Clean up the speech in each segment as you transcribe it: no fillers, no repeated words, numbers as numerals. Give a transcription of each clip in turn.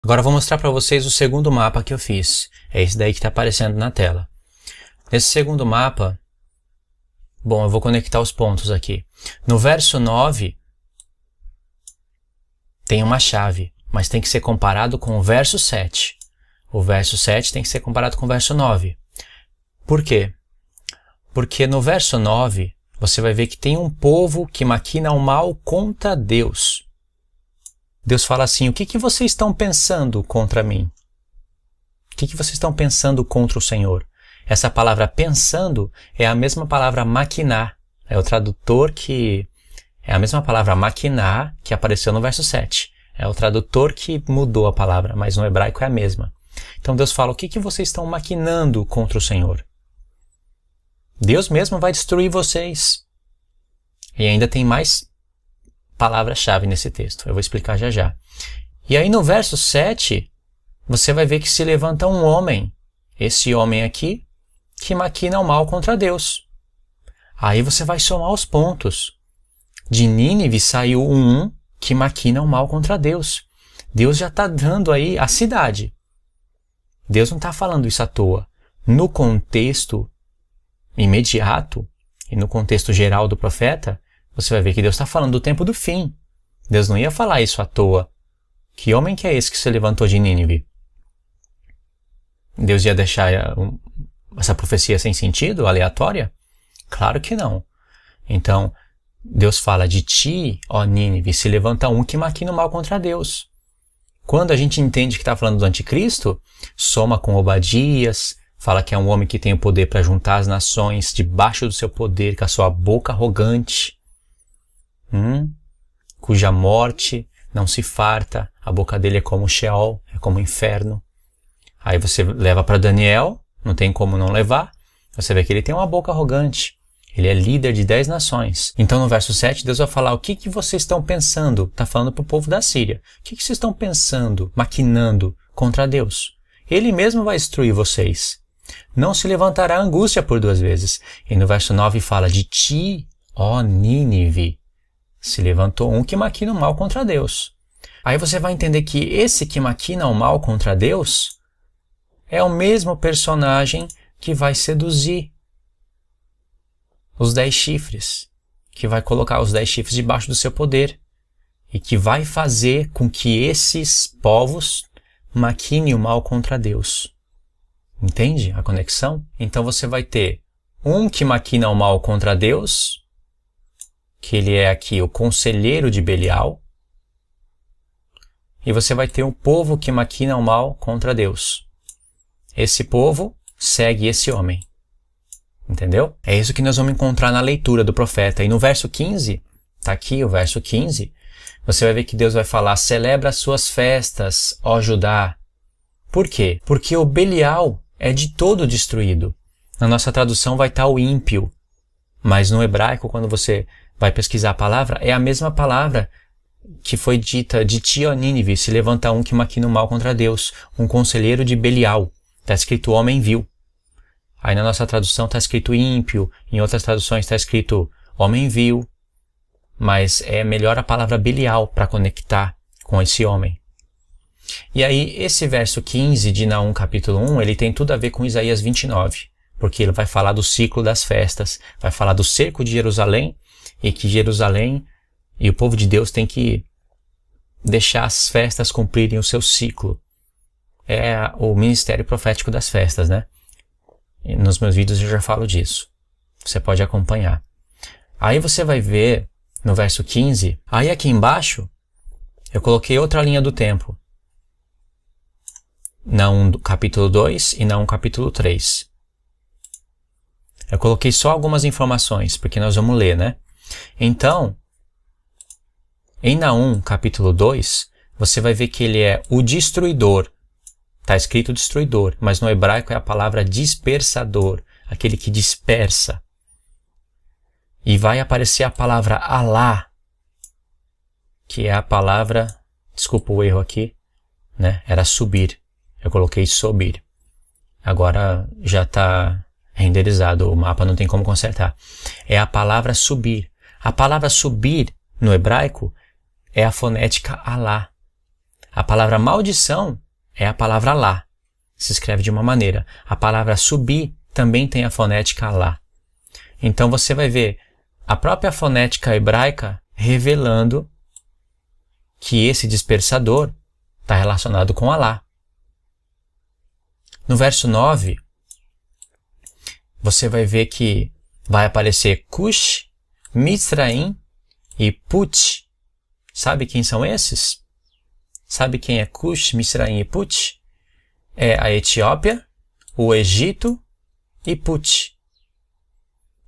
Agora eu vou mostrar para vocês o segundo mapa que eu fiz. É esse daí que está aparecendo na tela. Nesse segundo mapa, bom, eu vou conectar os pontos aqui. No verso 9, tem uma chave, mas tem que ser comparado com o verso 7. O verso 7 tem que ser comparado com o verso 9. Por quê? Porque no verso 9, você vai ver que tem um povo que maquina o mal contra Deus. Deus fala assim, o que vocês estão pensando contra mim? O que vocês estão pensando contra o Senhor? Essa palavra pensando é a mesma palavra maquinar. É o tradutor que... É a mesma palavra maquinar que apareceu no verso 7. É o tradutor que mudou a palavra, mas no hebraico é a mesma. Então Deus fala, o que vocês estão maquinando contra o Senhor? Deus mesmo vai destruir vocês. E ainda tem mais palavra-chave nesse texto. Eu vou explicar já já. E aí no verso 7, você vai ver que se levanta um homem. Esse homem aqui, que maquina o mal contra Deus. Aí você vai somar os pontos. De Nínive saiu um que maquina o mal contra Deus. Deus já está dando aí a cidade. Deus não está falando isso à toa. No contexto imediato e no contexto geral do profeta, você vai ver que Deus está falando do tempo do fim. Deus não ia falar isso à toa. Que homem que é esse que se levantou de Nínive? Deus ia deixar essa profecia sem sentido, aleatória? Claro que não. Então, Deus fala, de ti, ó Nínive, se levanta um que maquina o mal contra Deus. Quando a gente entende que está falando do anticristo, soma com Obadias, fala que é um homem que tem o poder para juntar as nações debaixo do seu poder, com a sua boca arrogante, cuja morte não se farta, a boca dele é como o Sheol, é como o inferno. Aí você leva para Daniel, não tem como não levar, você vê que ele tem uma boca arrogante. Ele é líder de 10 nações. Então no verso 7, Deus vai falar, o que vocês estão pensando? Está falando para o povo da Síria. O que vocês estão pensando, maquinando contra Deus? Ele mesmo vai destruir vocês. Não se levantará angústia por 2 vezes. E no verso 9 fala, de ti, ó Nínive, se levantou um que maquina o mal contra Deus. Aí você vai entender que esse que maquina o mal contra Deus é o mesmo personagem que vai seduzir os 10 chifres, que vai colocar os 10 chifres debaixo do seu poder e que vai fazer com que esses povos maquinem o mal contra Deus. Entende a conexão? Então você vai ter um que maquina o mal contra Deus, que ele é aqui o conselheiro de Belial, e você vai ter um povo que maquina o mal contra Deus. Esse povo segue esse homem. Entendeu? É isso que nós vamos encontrar na leitura do profeta. E no verso 15, tá aqui o verso 15, você vai ver que Deus vai falar, celebra as suas festas, ó Judá. Por quê? Porque o Belial é de todo destruído. Na nossa tradução vai estar o ímpio, mas no hebraico, quando você vai pesquisar a palavra, é a mesma palavra que foi dita, de ti, ó Nínive, se levanta um que maquina o mal contra Deus, um conselheiro de Belial. Está escrito homem vil. Aí na nossa tradução está escrito ímpio, em outras traduções está escrito homem vil, mas é melhor a palavra Belial para conectar com esse homem. E aí esse verso 15 de Naum capítulo 1, ele tem tudo a ver com Isaías 29, porque ele vai falar do ciclo das festas, vai falar do cerco de Jerusalém, e que Jerusalém e o povo de Deus tem que deixar as festas cumprirem o seu ciclo. É o ministério profético das festas, né? Nos meus vídeos eu já falo disso. Você pode acompanhar. Aí você vai ver no verso 15, aí aqui embaixo eu coloquei outra linha do tempo. Naum capítulo 2 e Naum capítulo 3. Eu coloquei só algumas informações, porque nós vamos ler, né? Então, em Naum capítulo 2, você vai ver que ele é o destruidor. Está escrito destruidor, mas no hebraico é a palavra dispersador, aquele que dispersa. E vai aparecer a palavra Alá, que é a palavra, desculpa o erro aqui, né? Era subir. Eu coloquei subir. Agora já está renderizado, o mapa não tem como consertar. É a palavra subir. A palavra subir no hebraico é a fonética Alá. A palavra maldição é a palavra lá. Se escreve de uma maneira. A palavra subir também tem a fonética lá. Então você vai ver a própria fonética hebraica revelando que esse dispersador está relacionado com Alá. No verso 9, você vai ver que vai aparecer Cush, Mitzraim e Put. Sabe quem são esses? Sabe quem é Cush, Mitzraim e Put? É a Etiópia, o Egito e Put.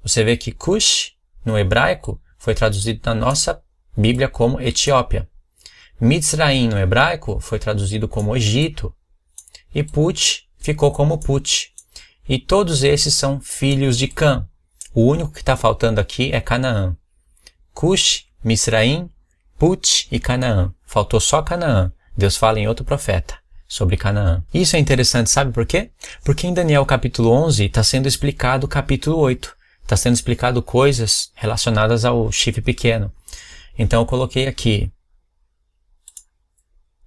Você vê que Cush, no hebraico, foi traduzido na nossa Bíblia como Etiópia. Mitzraim, no hebraico, foi traduzido como Egito. E Put ficou como Put. E todos esses são filhos de Cã. O único que está faltando aqui é Canaã. Cush, Mitzraim, Put e Canaã. Faltou só Canaã. Deus fala em outro profeta sobre Canaã. Isso é interessante, sabe por quê? Porque em Daniel capítulo 11 está sendo explicado o capítulo 8. Está sendo explicado coisas relacionadas ao chifre pequeno. Então eu coloquei aqui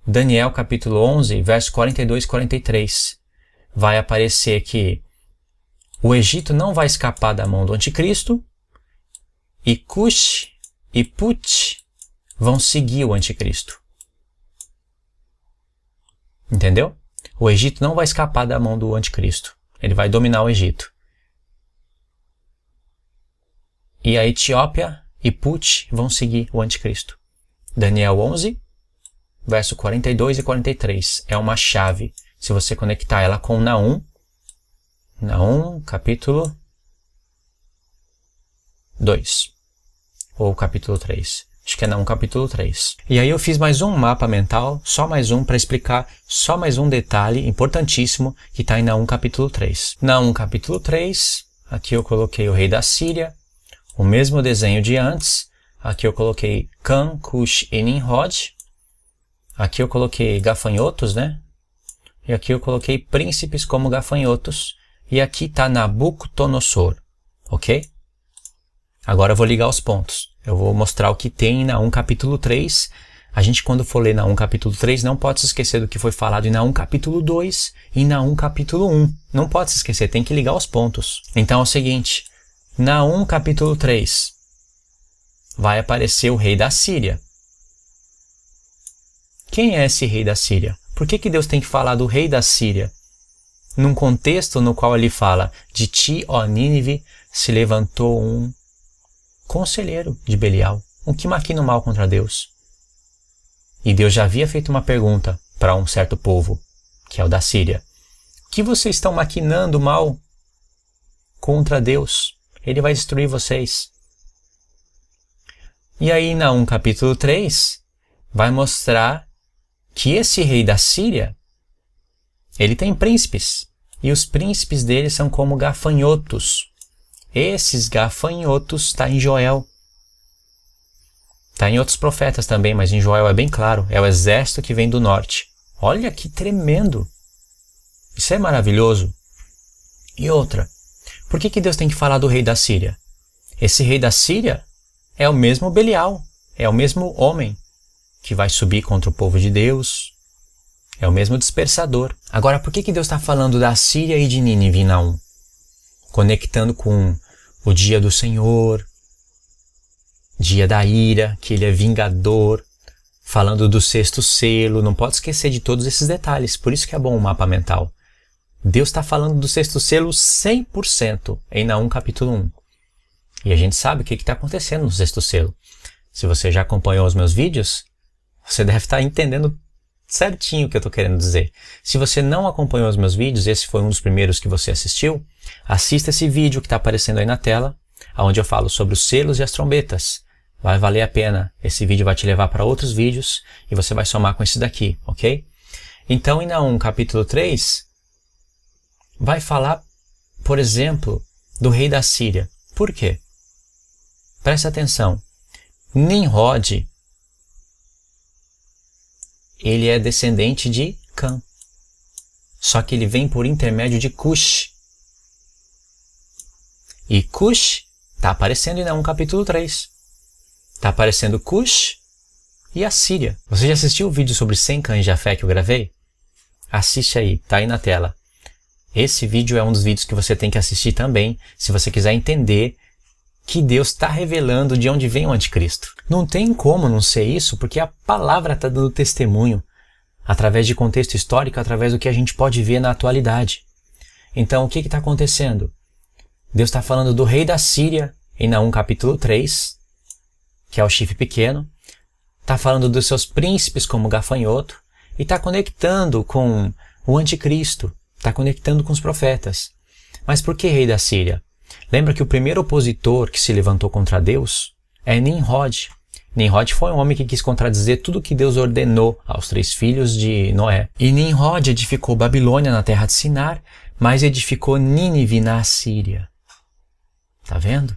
Daniel capítulo 11, verso 42 e 43. Vai aparecer que o Egito não vai escapar da mão do anticristo e Cush e Put vão seguir o anticristo. Entendeu? O Egito não vai escapar da mão do anticristo. Ele vai dominar o Egito. E a Etiópia e Put vão seguir o anticristo. Daniel 11, verso 42 e 43. É uma chave. Se você conectar ela com Naum, capítulo 2. Ou capítulo 3. Acho que é Naum, capítulo 3. E aí eu fiz mais um mapa mental, só mais um, para explicar só mais um detalhe importantíssimo que está em Naum, capítulo 3. Naum, capítulo 3, aqui eu coloquei o rei da Síria, o mesmo desenho de antes. Aqui eu coloquei Cã, Cush e Nimrod. Aqui eu coloquei gafanhotos, né? E aqui eu coloquei príncipes como gafanhotos. E aqui está Nabucodonosor, ok? Agora eu vou ligar os pontos. Eu vou mostrar o que tem em Naum capítulo 3. A gente, quando for ler Naum capítulo 3, não pode se esquecer do que foi falado em Naum capítulo 2 e Naum capítulo 1. Não pode se esquecer, tem que ligar os pontos. Então é o seguinte, Naum capítulo 3, vai aparecer o rei da Síria. Quem é esse rei da Síria? Por que Deus tem que falar do rei da Síria? Num contexto no qual ele fala, de ti, ó Nínive, se levantou um conselheiro de Belial, um que maquina o mal contra Deus. E Deus já havia feito uma pergunta para um certo povo, que é o da Síria. O que vocês estão maquinando mal contra Deus? Ele vai destruir vocês. E aí, Naum capítulo 3, vai mostrar que esse rei da Síria, ele tem príncipes. E os príncipes dele são como gafanhotos. Esses gafanhotos está em Joel. Está em outros profetas também, mas em Joel é bem claro. É o exército que vem do norte. Olha que tremendo. Isso é maravilhoso. E outra, por que Deus tem que falar do rei da Síria? Esse rei da Síria é o mesmo Belial. É o mesmo homem que vai subir contra o povo de Deus. É o mesmo dispersador. Agora, por que Deus está falando da Síria e de Nínive em Naum? Conectando com o dia do Senhor, dia da ira, que ele é vingador, falando do sexto selo. Não pode esquecer de todos esses detalhes. Por isso que é bom o mapa mental. Deus está falando do sexto selo 100% em Naum capítulo 1. E a gente sabe o que está acontecendo no sexto selo. Se você já acompanhou os meus vídeos, você deve estar entendendo certinho o que eu estou querendo dizer. Se você não acompanhou os meus vídeos, esse foi um dos primeiros que você assistiu, assista esse vídeo que está aparecendo aí na tela, onde eu falo sobre os selos e as trombetas. Vai valer a pena. Esse vídeo vai te levar para outros vídeos e você vai somar com esse daqui, ok? Então, em Naum capítulo 3, vai falar, por exemplo, do rei da Síria. Por quê? Presta atenção. Nimrod, ele é descendente de Cã. Só que ele vem por intermédio de Cush. E Cush está aparecendo em Naum capítulo 3. Está aparecendo Cush e a Síria. Você já assistiu o vídeo sobre 100 cães de Jafé que eu gravei? Assiste aí, tá aí na tela. Esse vídeo é um dos vídeos que você tem que assistir também, se você quiser entender que Deus está revelando de onde vem o anticristo. Não tem como não ser isso, porque a palavra está dando testemunho, através de contexto histórico, através do que a gente pode ver na atualidade. Então, o que está acontecendo? Deus está falando do rei da Síria, em Naum capítulo 3, que é o chifre pequeno. Está falando dos seus príncipes como gafanhoto, e está conectando com o anticristo, está conectando com os profetas. Mas por que rei da Síria? Lembra que o primeiro opositor que se levantou contra Deus é Nimrod. Nimrod foi um homem que quis contradizer tudo que Deus ordenou aos 3 filhos de Noé. E Nimrod edificou Babilônia na terra de Sinar, mas edificou Nínive na Síria. Tá vendo?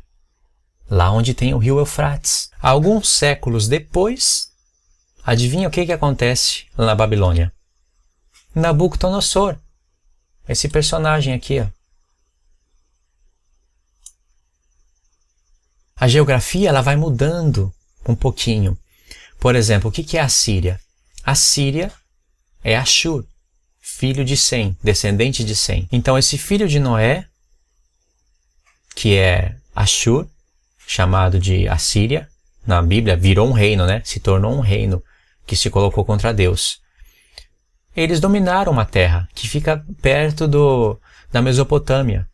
Lá onde tem o rio Eufrates. Alguns séculos depois, adivinha o que acontece lá na Babilônia? Nabucodonosor. Esse personagem aqui, ó. A geografia ela vai mudando um pouquinho. Por exemplo, o que é a Síria? A Síria é Ashur, filho de Sem, descendente de Sem. Então esse filho de Noé, que é Ashur, chamado de Assíria, na Bíblia virou um reino, né? Se tornou um reino que se colocou contra Deus. Eles dominaram uma terra que fica perto da Mesopotâmia.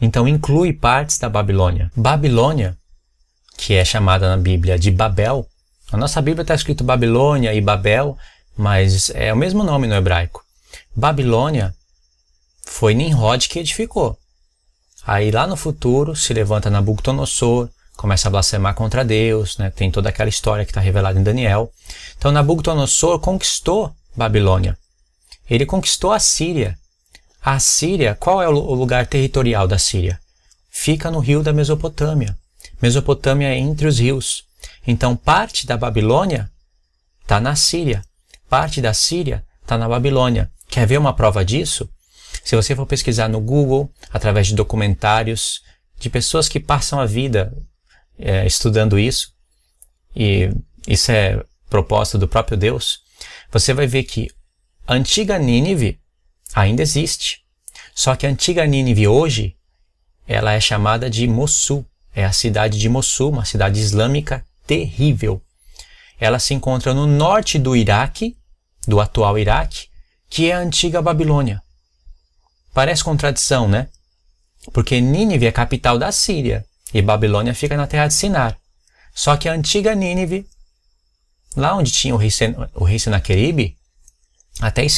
Então inclui partes da Babilônia. Babilônia, que é chamada na Bíblia de Babel, a nossa Bíblia está escrito Babilônia e Babel, mas é o mesmo nome no hebraico. Babilônia foi Nimrod que edificou. Aí lá no futuro se levanta Nabucodonosor, começa a blasfemar contra Deus, né? Tem toda aquela história que está revelada em Daniel. Então Nabucodonosor conquistou Babilônia. Ele conquistou a Síria. A Síria, qual é o lugar territorial da Síria? Fica no rio da Mesopotâmia. Mesopotâmia é entre os rios. Então parte da Babilônia está na Síria. Parte da Síria está na Babilônia. Quer ver uma prova disso? Se você for pesquisar no Google, através de documentários, de pessoas que passam a vida estudando isso, e isso é proposta do próprio Deus, você vai ver que a antiga Nínive ainda existe. Só que a antiga Nínive hoje, ela é chamada de Mossul. É a cidade de Mossul, uma cidade islâmica terrível. Ela se encontra no norte do Iraque, do atual Iraque, que é a antiga Babilônia. Parece contradição, né? Porque Nínive é a capital da Síria e Babilônia fica na terra de Sinar. Só que a antiga Nínive, lá onde tinha o rei Senaqueribe, até